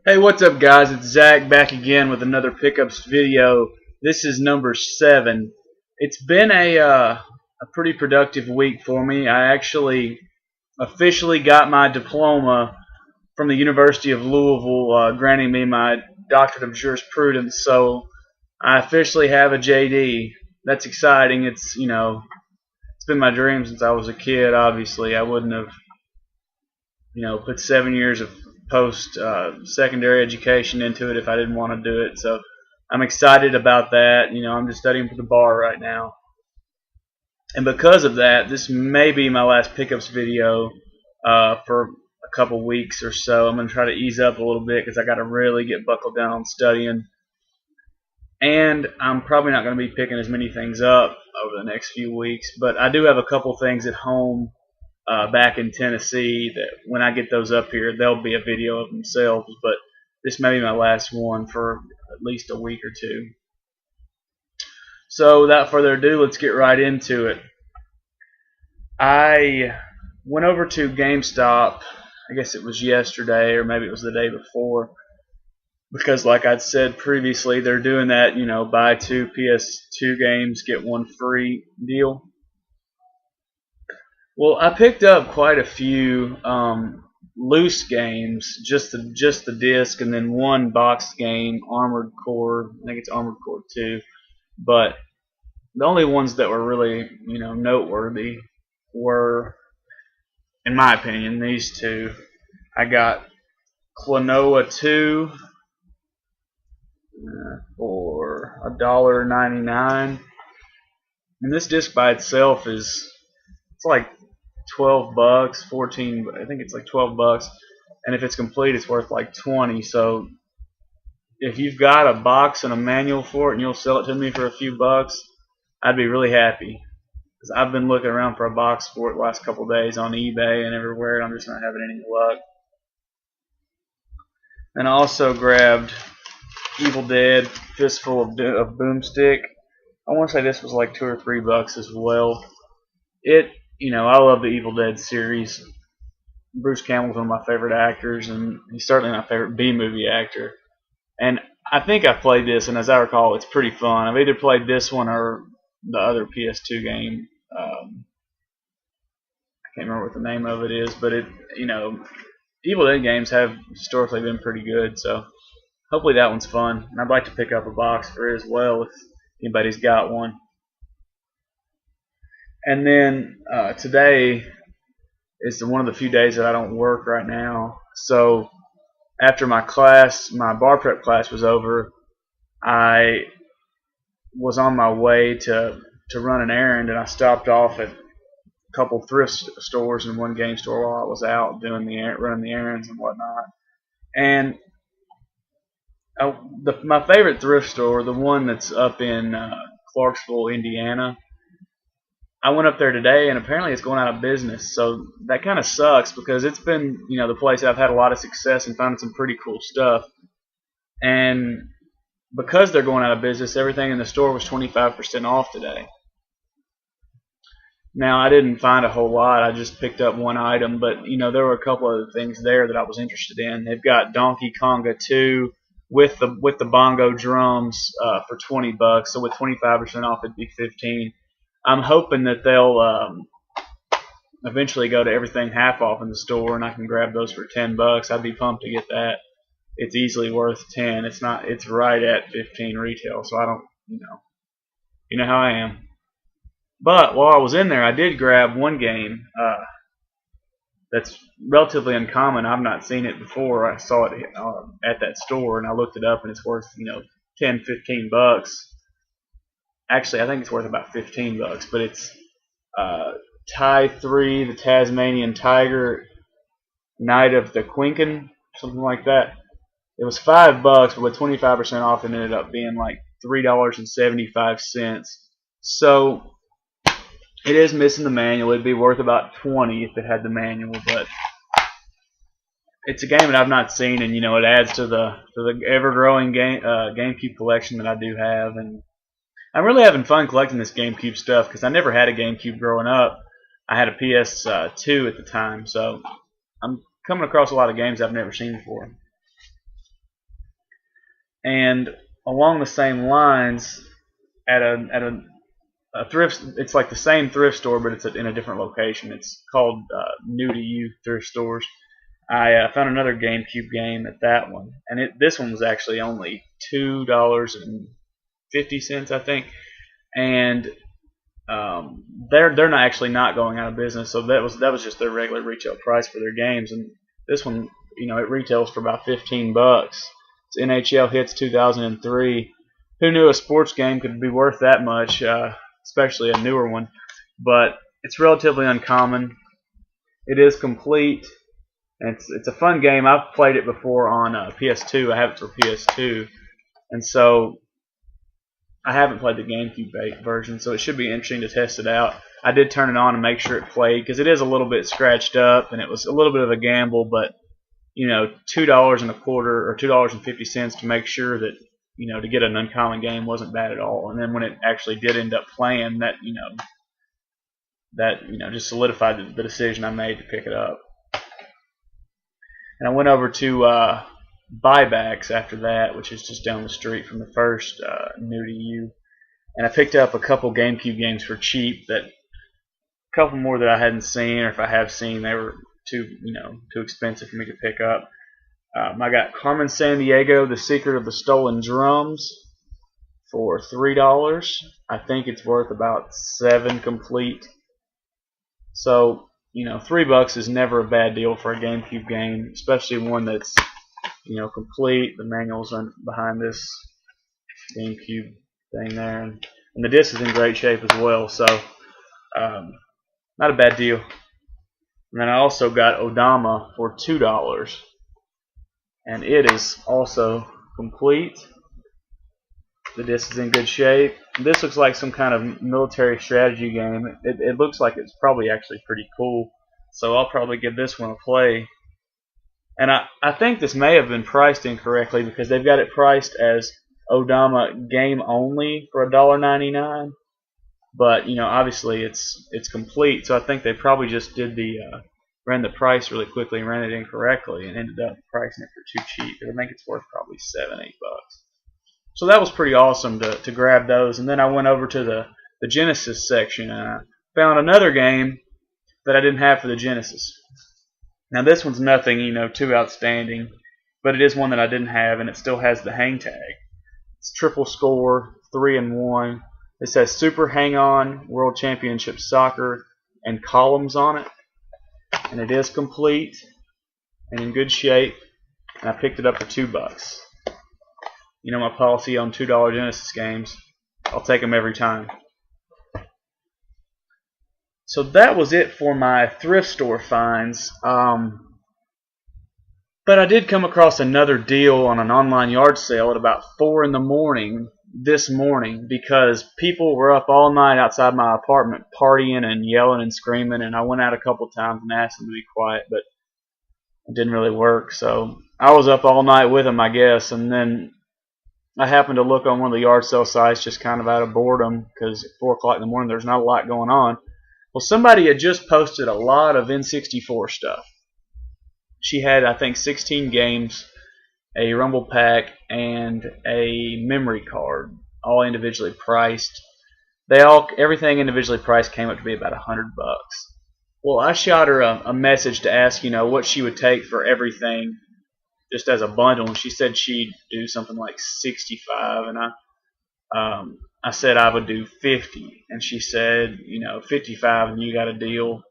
Hey, what's up, guys? It's Zach back again with another pickups video. This is number 7. It's been a pretty productive week for me. I actually officially got my diploma from the University of Louisville, granting me my doctorate of jurisprudence. So I officially have a JD. That's exciting. It's been my dream since I was a kid. Obviously, I wouldn't have put 7 years of post secondary education into it if I didn't want to do it. So I'm excited about that. I'm just studying for the bar right now, and because of that, this may be my last pickups video for a couple weeks or so. I'm going to try to ease up a little bit because I got to really get buckled down on studying, and I'm probably not going to be picking as many things up over the next few weeks. But I do have a couple things at home back in Tennessee that when I get those up here, they'll be a video of themselves, but this may be my last one for at least a week or two. So without further ado, let's get right into it. I went over to GameStop, I guess it was yesterday or maybe it was the day before, because like I'd said previously, they're doing that, buy 2 PS2 games, get 1 free deal. Well, I picked up quite a few loose games, just the disc, and then one boxed game, Armored Core. I think it's Armored Core 2. But the only ones that were really, noteworthy were, in my opinion, these two. I got Klonoa 2 for $1.99, and this disc by itself it's like $12, 14. I think it's like $12, and if it's complete, it's worth like 20. So if you've got a box and a manual for it, and you'll sell it to me for a few bucks, I'd be really happy. Because I've been looking around for a box for it the last couple days on eBay and everywhere, and I'm just not having any luck. And I also grabbed Evil Dead Fistful of Boomstick. I want to say this was like $2 or $3 as well. I love the Evil Dead series. Bruce Campbell's one of my favorite actors, and he's certainly my favorite B-movie actor. And I think I've played this, and as I recall, it's pretty fun. I've either played this one or the other PS2 game. I can't remember what the name of it is, but Evil Dead games have historically been pretty good, so hopefully that one's fun. And I'd like to pick up a box for it as well if anybody's got one. And then today is one of the few days that I don't work right now. So after my bar prep class was over, I was on my way to run an errand, and I stopped off at a couple thrift stores and one game store while I was out running the errands and whatnot. And my favorite thrift store, the one that's up in Clarksville, Indiana, I went up there today, and apparently it's going out of business. So that kind of sucks because it's been, the place I've had a lot of success and found some pretty cool stuff. And because they're going out of business, everything in the store was 25% off today. Now, I didn't find a whole lot. I just picked up one item, but, there were a couple other things there that I was interested in. They've got Donkey Konga 2 with the bongo drums for $20. So with 25% off, it'd be $15. I'm hoping that they'll eventually go to everything half off in the store, and I can grab those for $10. I'd be pumped to get that. It's easily worth 10. It's right at 15 retail, so I don't, you know how I am. But while I was in there, I did grab one game that's relatively uncommon. I've not seen it before. I saw it at that store, and I looked it up, and it's worth 10, 15 bucks. Actually, I think it's worth about $15, but it's Tie 3, the Tasmanian Tiger, Night of the Quinkin, something like that. It was $5, but with 25% off, it ended up being like $3.75. So it is missing the manual. It'd be worth about $20 if it had the manual, but it's a game that I've not seen, and it adds to the ever-growing GameCube collection that I do have, and I'm really having fun collecting this GameCube stuff because I never had a GameCube growing up. I had a PS2 at the time, so I'm coming across a lot of games I've never seen before. And along the same lines, at a thrift, it's like the same thrift store, but it's in a different location. It's called New to You Thrift Stores. I found another GameCube game at that one, and this one was actually only $2.50, I think, and they're not actually not going out of business. So that was just their regular retail price for their games, and this one, it retails for about $15. It's NHL Hits 2003. Who knew a sports game could be worth that much, especially a newer one? But it's relatively uncommon. It is complete. And it's a fun game. I've played it before on PS2. I have it for PS2, and so I haven't played the GameCube version. So it should be interesting to test it out. I did turn it on and make sure it played because it is a little bit scratched up, and it was a little bit of a gamble. But $2.25 or $2.50 to make sure that to get an uncommon game wasn't bad at all. And then when it actually did end up playing, that just solidified the decision I made to pick it up. And I went over to Buybacks after that, which is just down the street from the first New to You. And I picked up a couple GameCube games for cheap, a couple more that I hadn't seen, or if I have seen, they were too expensive for me to pick up. I got Carmen Sandiego, The Secret of the Stolen Drums for $3. I think it's worth about $7 complete. So $3 is never a bad deal for a GameCube game, especially one that's complete. The manual's behind this GameCube thing there, and the disc is in great shape as well. So not a bad deal. And then I also got Odama for $2, and it is also complete. The disc is in good shape. This looks like some kind of military strategy game. It looks like it's probably actually pretty cool. So I'll probably give this one a play. And I think this may have been priced incorrectly because they've got it priced as Odama game only for $1.99. But obviously it's complete. So I think they probably just ran the price really quickly and ran it incorrectly and ended up pricing it for too cheap. I think it's worth probably $7-8. So that was pretty awesome to grab those. And then I went over to the Genesis section and I found another game that I didn't have for the Genesis. Now this one's nothing, too outstanding, but it is one that I didn't have, and it still has the hang tag. It's triple score, 3-in-1. It says Super Hang On World Championship Soccer and columns on it, and it is complete and in good shape. And I picked it up for $2. My policy on $2 Genesis games. I'll take them every time. So that was it for my thrift store finds. But I did come across another deal on an online yard sale at about 4 in the morning this morning because people were up all night outside my apartment partying and yelling and screaming, and I went out a couple times and asked them to be quiet, but it didn't really work. So I was up all night with them, I guess, and then I happened to look on one of the yard sale sites just kind of out of boredom because at 4 o'clock in the morning there's not a lot going on. Well, somebody had just posted a lot of N64 stuff. She had, I think, 16 games, a Rumble Pack, and a memory card, all individually priced. Everything individually priced came up to be about $100. Well, I shot her a message to ask, what she would take for everything just as a bundle, and she said she'd do something like 65, and I said I would do 50, and she said, 55, and you got a deal.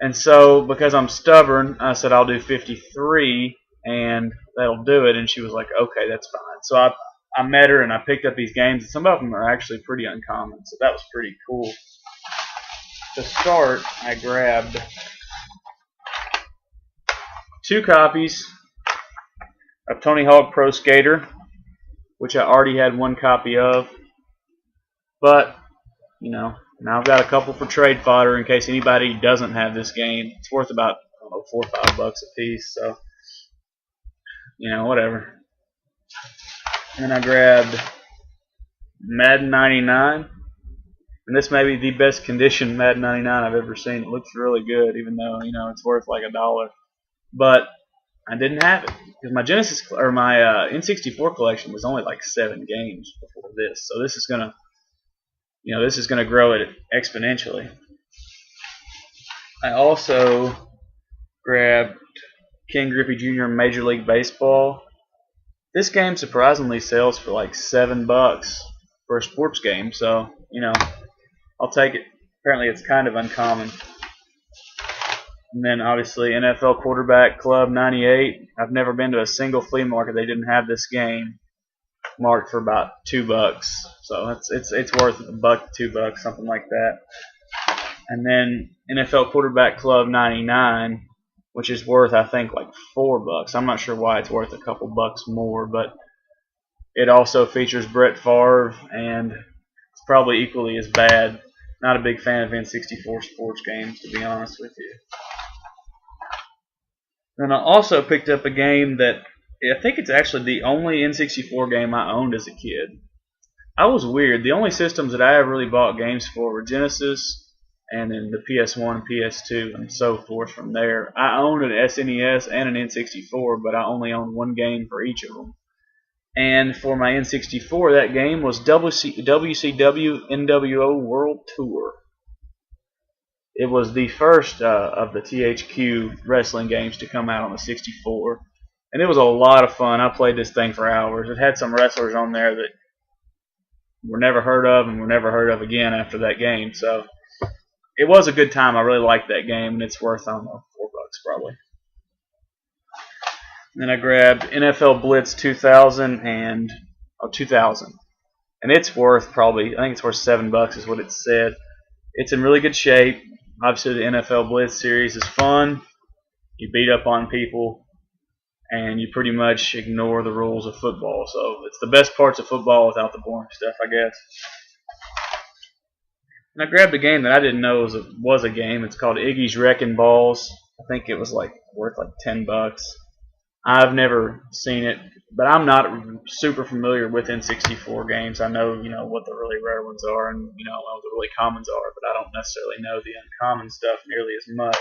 And so, because I'm stubborn, I said I'll do 53, and that'll do it. And she was like, okay, that's fine. So I met her, and I picked up these games, and some of them are actually pretty uncommon, so that was pretty cool. To start, I grabbed 2 copies of Tony Hawk Pro Skater, which I already had 1 copy of. But, now I've got a couple for trade fodder in case anybody doesn't have this game. It's worth about, I don't know, $4 or $5 a piece, so, whatever. And then I grabbed Madden 99. And this may be the best condition Madden 99 I've ever seen. It looks really good, even though, it's worth like $1. But I didn't have it because my Genesis or my N64 collection was only like 7 games before this. So this is gonna, this is gonna grow it exponentially. I also grabbed Ken Griffey Jr. Major League Baseball. This game surprisingly sells for like $7 for a sports game, so I'll take it. Apparently, it's kind of uncommon. And then obviously NFL Quarterback Club '98. I've never been to a single flea market they didn't have this game marked for about $2. So it's worth $1, $2, something like that. And then NFL Quarterback Club '99, which is worth I think like $4. I'm not sure why it's worth a couple bucks more, but it also features Brett Favre, and it's probably equally as bad. Not a big fan of N64 sports games, to be honest with you. And I also picked up a game that I think it's actually the only N64 game I owned as a kid. I was weird. The only systems that I ever really bought games for were Genesis and then the PS1, PS2, and so forth from there. I owned an SNES and an N64, but I only owned one game for each of them. And for my N64, that game was WCW NWO World Tour. It was the first of the THQ wrestling games to come out on the 64. And it was a lot of fun. I played this thing for hours. It had some wrestlers on there that were never heard of and were never heard of again after that game. So it was a good time. I really liked that game, and it's worth, I don't know, $4 probably. Then I grabbed NFL Blitz 2000 and 2000, and it's worth probably, I think it's worth $7 is what it said. It's in really good shape. Obviously, the NFL Blitz series is fun. You beat up on people, and you pretty much ignore the rules of football. So it's the best parts of football without the boring stuff, I guess. And I grabbed a game that I didn't know was a game. It's called Iggy's Wrecking Balls. I think it was like worth like $10. I've never seen it, but I'm not super familiar with N64 games. I know, what the really rare ones are, and what the really commons are, but I don't necessarily know the uncommon stuff nearly as much.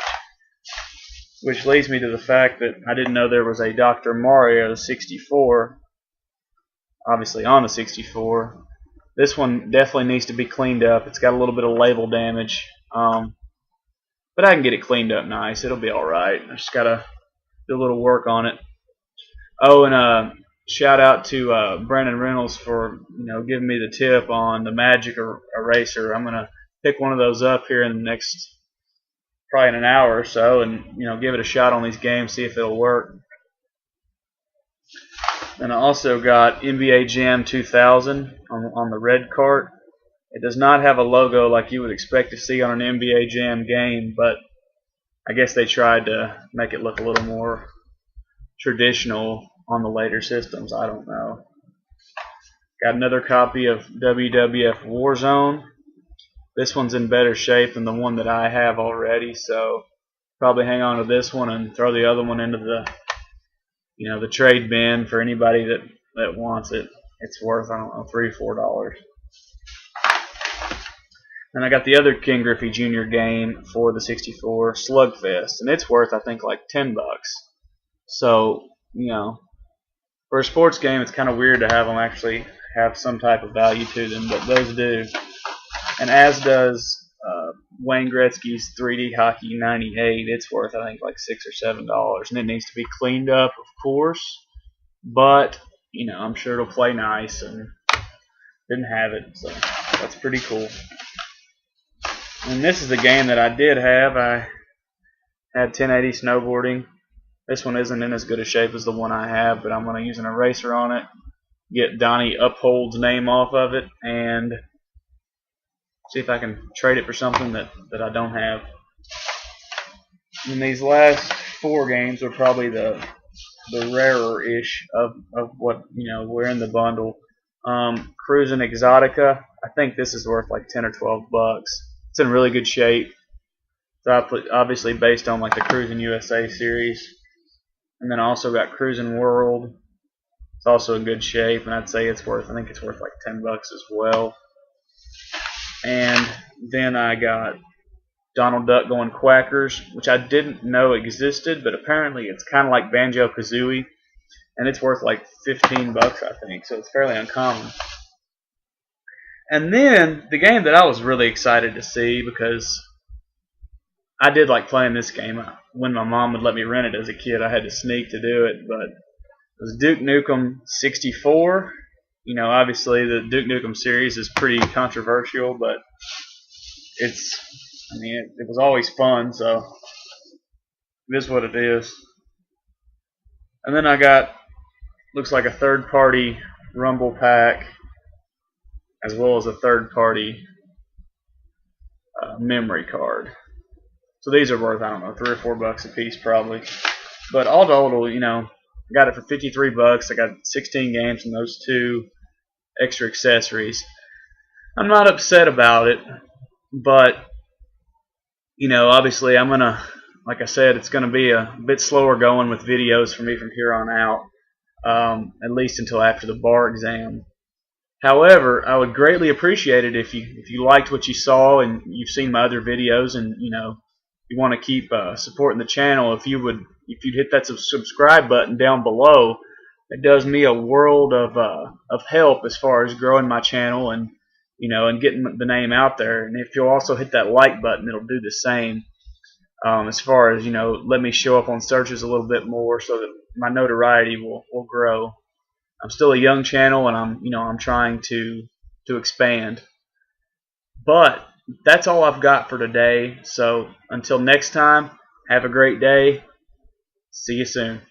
Which leads me to the fact that I didn't know there was a Dr. Mario 64, obviously on the 64. This one definitely needs to be cleaned up. It's got a little bit of label damage, but I can get it cleaned up nice. It'll be alright. I just got to do a little work on it. Oh, and shout out to Brandon Reynolds for giving me the tip on the Magic Eraser. I'm gonna pick one of those up here in the next, probably in an hour or so, and give it a shot on these games, see if it'll work. And I also got NBA Jam 2000 on the red cart. It does not have a logo like you would expect to see on an NBA Jam game, but I guess they tried to make it look a little more traditional on the later systems. I don't know. Got another copy of WWF Warzone. This one's in better shape than the one that I have already, so probably hang on to this one and throw the other one into the the trade bin for anybody that wants it. It's worth, I don't know, $3 or $4. And I got the other Ken Griffey Jr. game for the 64, Slugfest, and it's worth, I think, like $10. So, for a sports game, it's kind of weird to have them actually have some type of value to them, but those do. And as does Wayne Gretzky's 3D Hockey '98. It's worth, I think, like $6 or $7, and it needs to be cleaned up, of course. But I'm sure it'll play nice, and didn't have it, so that's pretty cool. And this is the game that I did have. I had 1080 snowboarding. This one isn't in as good a shape as the one I have, but I'm going to use an eraser on it, get Donnie Uphold's name off of it, and see if I can trade it for something that I don't have. And these last 4 games are probably the rarer-ish of what we're in the bundle. Cruisin' Exotica. I think this is worth like $10 or $12. It's in really good shape. It's obviously based on like the Cruisin' USA series. And then I also got Cruisin' World. It's also in good shape, and I'd say I think it's worth like $10 as well. And then I got Donald Duck going quackers, which I didn't know existed, but apparently it's kind of like Banjo-Kazooie, and it's worth like 15 bucks, I think, so it's fairly uncommon. And then the game that I was really excited to see, because I did like playing this game when my mom would let me rent it as a kid. I had to sneak to do it, but it was Duke Nukem 64. You know, obviously the Duke Nukem series is pretty controversial, but it was always fun, so it is what it is. And then I got, looks like a third-party Rumble pack, as well as a third-party memory card. So these are worth, I don't know, $3 or $4 a piece probably. But all total, you know, I got it for 53 bucks. I got 16 games and those 2 extra accessories. I'm not upset about it, but you know, obviously I'm gonna, like I said, it's gonna be a bit slower going with videos for me from here on out, at least until after the bar exam. However, I would greatly appreciate it if you liked what you saw and you've seen my other videos, and you know, you want to keep supporting the channel. If you'd hit that subscribe button down below, it does me a world of help as far as growing my channel and, you know, and getting the name out there. And if you'll also hit that like button, it'll do the same. As far as, you know, let me show up on searches a little bit more so that my notoriety will grow. I'm still a young channel, and I'm trying to expand. But that's all I've got for today. So until next time, have a great day. See you soon.